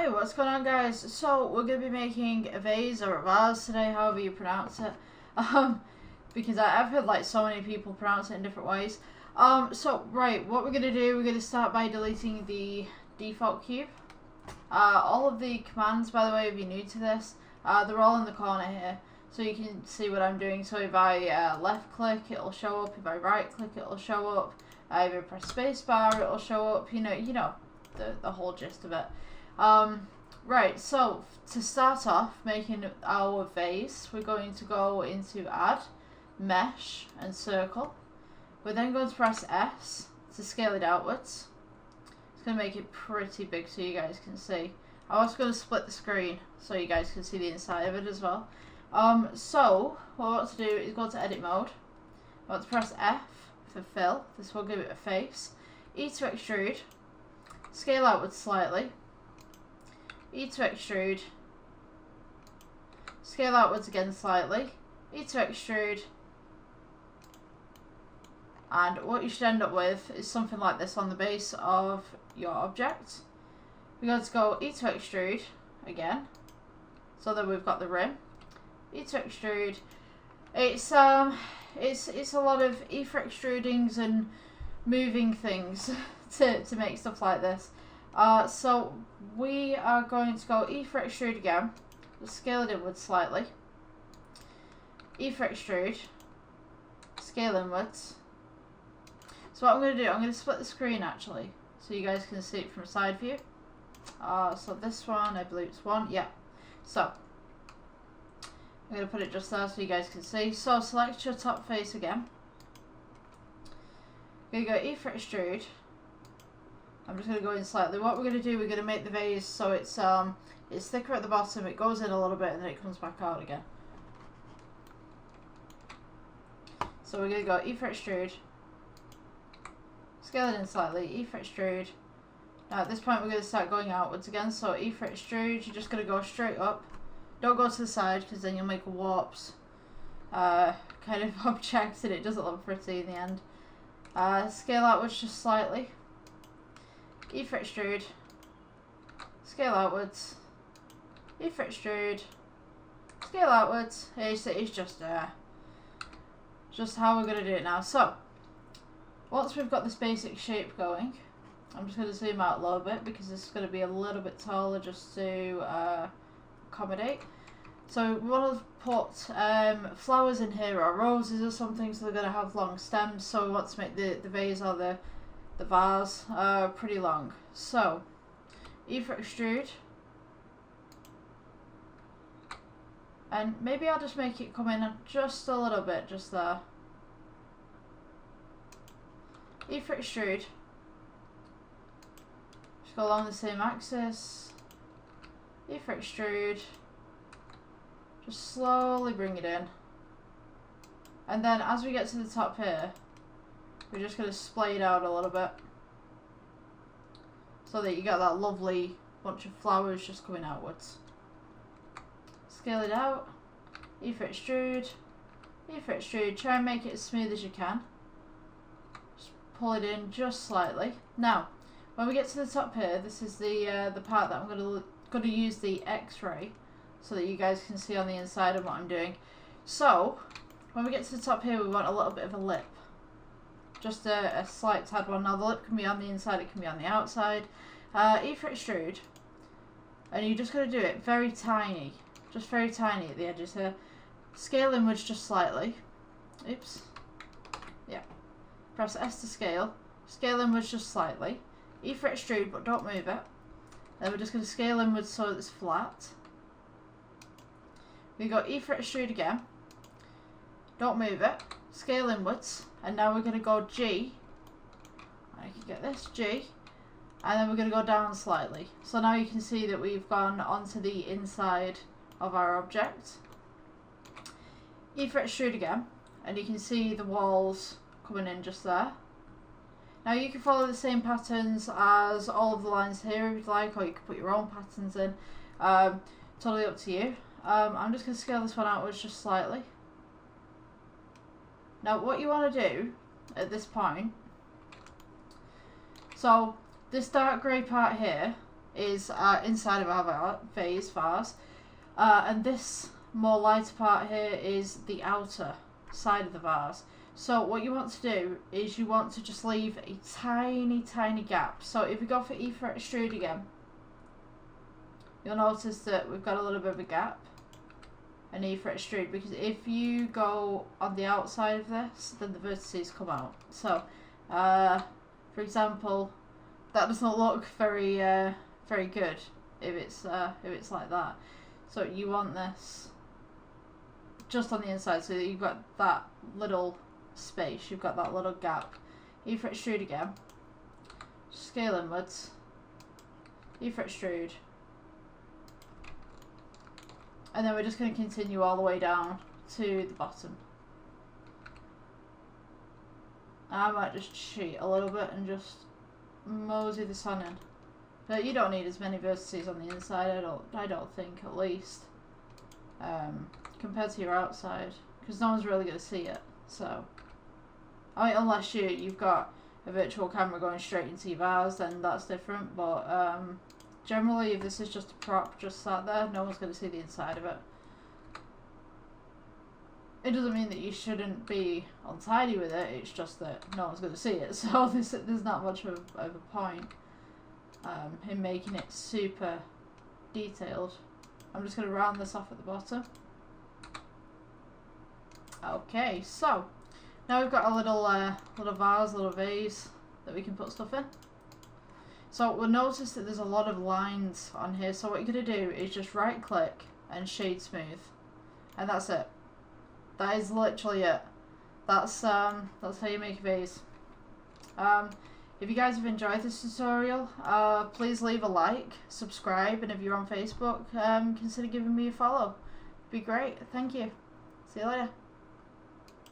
Hey, what's going on, guys? So we're going to be making a vase or a vase today, however you pronounce it. Because I've heard like so many people pronounce it in different ways. Right, what we're going to do, we're going to start by deleting the default cube. All of the commands, by the way, if you're new to this, they're all in the corner here. So you can see what I'm doing. So if I left click, it'll show up. If I right click, it'll show up. If I press spacebar, it'll show up. You know the whole gist of it. Right, so to start off making our vase, we're going to go into add, mesh and circle. We're then going to press S to scale it outwards. It's going to make it pretty big so you guys can see. I'm also going to split the screen so you guys can see the inside of it as well. So what I want to do is go to edit mode. I want to press F for fill. This will give it a face. E to extrude. Scale outwards slightly. E to extrude. Scale outwards again slightly. E to extrude. And what you should end up with is something like this on the base of your object. We're going to go E to extrude again, so that we've got the rim. E to extrude. It's a lot of E for extrudings and moving things to make stuff like this. So we are going to go E for extrude again. We'll scale it inwards slightly. E for extrude. Scale inwards. So what I'm going to do, I'm going to split the screen actually, so you guys can see it from side view. So this one, I believe it's one, yeah. So I'm going to put it just there so you guys can see. So select your top face again. We're going to go E for extrude. I'm just going to go in slightly. What we're going to do, we're going to make the vase so it's thicker at the bottom, it goes in a little bit and then it comes back out again. So we're going to go E for extrude. Scale it in slightly, E for extrude. Now at this point we're going to start going outwards again, so E for extrude, you're just going to go straight up. Don't go to the side because then you'll make a warps kind of object and it doesn't look pretty in the end. Scale outwards just slightly. E for extrude. Scale outwards. E for extrude. Scale outwards. It's just how we're going to do it now. So once we've got this basic shape going, I'm just going to zoom out a little bit because this is going to be a little bit taller just to accommodate. So we want to put flowers in here or roses or something, so they're going to have long stems. So we want to make the vase or the vase pretty long. So E for extrude. And maybe I'll just make it come in just a little bit, just there. E for extrude. Just go along the same axis. E for extrude. Just slowly bring it in. And then as we get to the top here, we're just going to splay it out a little bit. So that you get that lovely bunch of flowers just coming outwards. Scale it out. E for extrude. E for extrude. Try and make it as smooth as you can. Pull it in just slightly. Now, when we get to the top here, this is the part that I'm going to use the X-ray so that you guys can see on the inside of what I'm doing. So, when we get to the top here, we want a little bit of a lip. Just a slight tad one. Now, the lip can be on the inside, it can be on the outside. E for extrude. And you're just going to do it very tiny. Just very tiny at the edges here. Scale inwards just slightly. Oops. Yeah. Press S to scale. Scale inwards just slightly. E for extrude, but don't move it. Then we're just going to scale inwards so it's flat. We go E for extrude again. Don't move it. Scale inwards. And now we're going to go G. I can get this, G. And then we're going to go down slightly. So now you can see that we've gone onto the inside of our object. E for extrude again. And you can see the walls coming in just there. Now you can follow the same patterns as all of the lines here if you'd like, or you can put your own patterns in. Totally up to you. I'm just going to scale this one outwards just slightly. Now what you want to do at this point, so this dark grey part here, is inside of our vase. And this more lighter part here is the outer side of the vase. So what you want to do is you want to just leave a tiny gap. So if we go for E for extrude again, you'll notice that we've got a little bit of a gap. And E for extrude, because if you go on the outside of this, then the vertices come out. So, for example, that doesn't look very good if it's like that. So you want this just on the inside, so that you've got that little space, you've got that little gap. E for extrude again, scale inwards, E for extrude, and then we're just going to continue all the way down to the bottom. I might just cheat a little bit and just mosey this on in. But you don't need as many vertices on the inside, I don't think, at least, compared to your outside, because no one's really going to see it. So, I mean, unless you've got a virtual camera going straight into your vase, then that's different. But generally, if this is just a prop just sat there, no one's going to see the inside of it. It doesn't mean that you shouldn't be untidy with it, it's just that no one's going to see it. So there's not much of a point in making it super detailed. I'm just going to round this off at the bottom. Okay, so now we've got a little vase that we can put stuff in. So we'll notice that there's a lot of lines on here. So what you're going to do is just right click and shade smooth, and that's it. That is literally it. That's how you make a vase. If you guys have enjoyed this tutorial, please leave a like, subscribe, and if you're on Facebook, consider giving me a follow. It'd be great. Thank you. See you later.